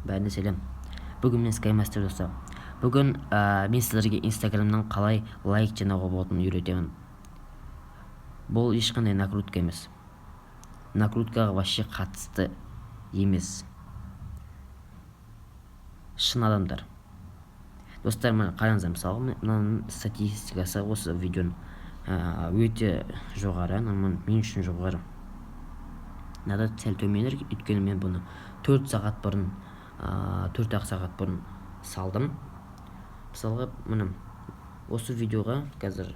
Бәріне сәлем. Бүгін мен Skymastер достар. Бүгін мен сіздерге Instagram'нан қалай лайк жинауға болатынын үйретемін. Бұл ешқандай накрутка емес. Накруткаға вообще қатысты емес. Шын адамдар. Достар, мына қараңыздар, мысалы, мынаның статистикасы осы видеоның өте жоғары, мен үшін жоғары. Надо сәл төменірек, өйткені мен бұны 4 сағат бұрын салдым. Мысалға, мына осы видеоға қазір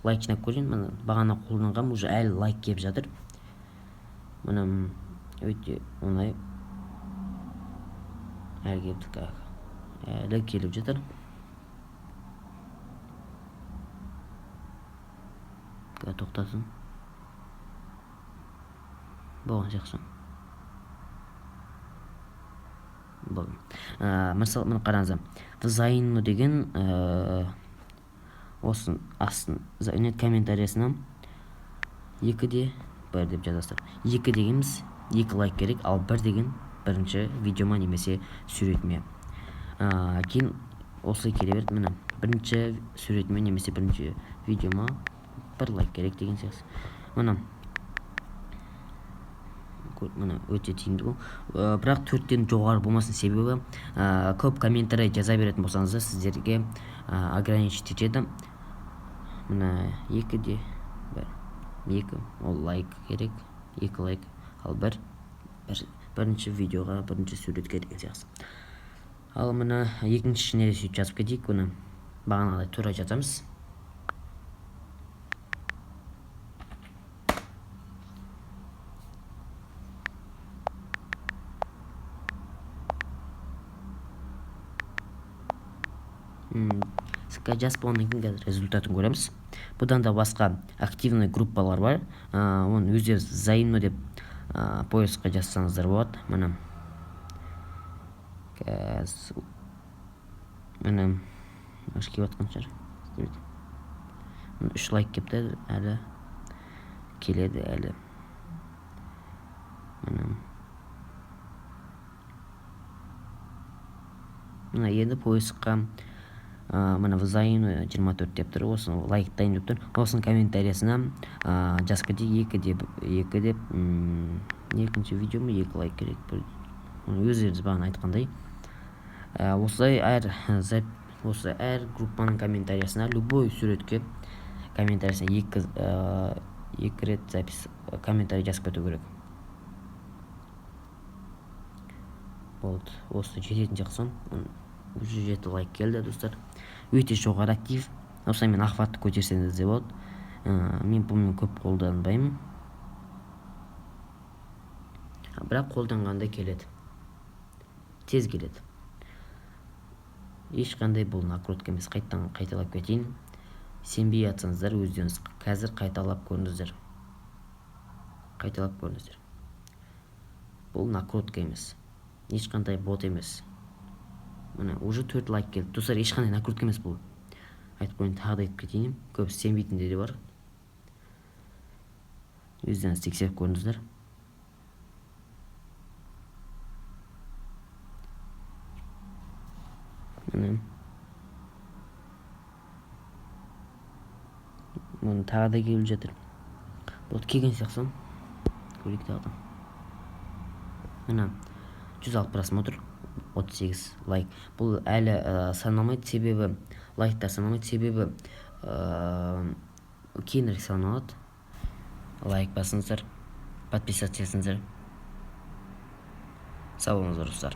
лайк жинап көрейін. Мына бағана қолданғам, уже әлі лайк келіп жатыр. Мына өте оңай. Әлі келіп жатыр. Тоқтасын. Болған жақсы. Мысалы, мына қараңыздар. Взаимно деген осын астын комментариясына 2-1 деп жазасыздар. 2 дегеніміз 2 лайк керек, ал 1 деген бірінші видеома немесе суретіме. Кейін осылай келе береді. Міне бірінші суретіме немесе бірінші видеома 1 лайк керек деген сияқты. Мына өте тиімді бұл. Бірақ 4-тен жоғары болмасын, себебі көп комментарий жаза беретін болсаңыздар сіздерге ограничить етеді. Мына 2-2 ол лайк керек, 2 лайк, ал 1 бірінші видеоға, бірінші суретке деген сияқты. Ал мына екіншісіне де сөйтіп жазып кетейік. Бұны бағанағыдай тура жазамыз. Жазып болғаннан кейін қазір результатын көреміз. Бұдан да басқа активный группалар бар. Оны өздеріңіз взаимно деп поискқа жазсаңыздар болады. Міне аш келіп жатқан шығар. 3 лайк кепті, әлі келеді әлі. Мына енді поискқа взаимно 24 деп тұр, осын лайктайын деп тұр. Осын комментариясына жазып кетейік 2 деп, екінші видеома 2 лайк керек. Өздеріңіз бағана айтқандай. Осылай әр группаның комментариясына, любой суретке комментариясына 2 рет запись комментарий жазып кету керек. Болды, осы жететін жақсын. Уже 7 лайк келді, достар. Өте жоғары актив. Осылай мен ақпаратты көтерсеңіз де болады. Мен бұны көп қолданбаймын. Бірақ қолданғанда келеді. Тез келеді. Ешқандай бұл накрутка емес. Қайталап кетейін. Сенбей жатсаңыздар, өздеріңіз қазір қайталап көріңіздер. Бұл накрутка емес. Ешқандай бот емес. Мына уже 4 лайк келді. Достар, ешқандай накрутка емес бұл. Айтып қойын, тағы да айтып кетейін. Көбісі сенбейтіндер де бар. Өздеріңіз тексеріп көріңіздер. Мұны тағы да келіп жатыр. Бұл келген сияқсан. Көрейік тағы да. Мына 106 просмотр, 38 лайк. Бұл әлі саналмайды, себебі лайктар саналмайды, себебі кейінірек саналады. Лайк басыңыздар, подписаться етіңіздер. Сау болыңыздар, достар.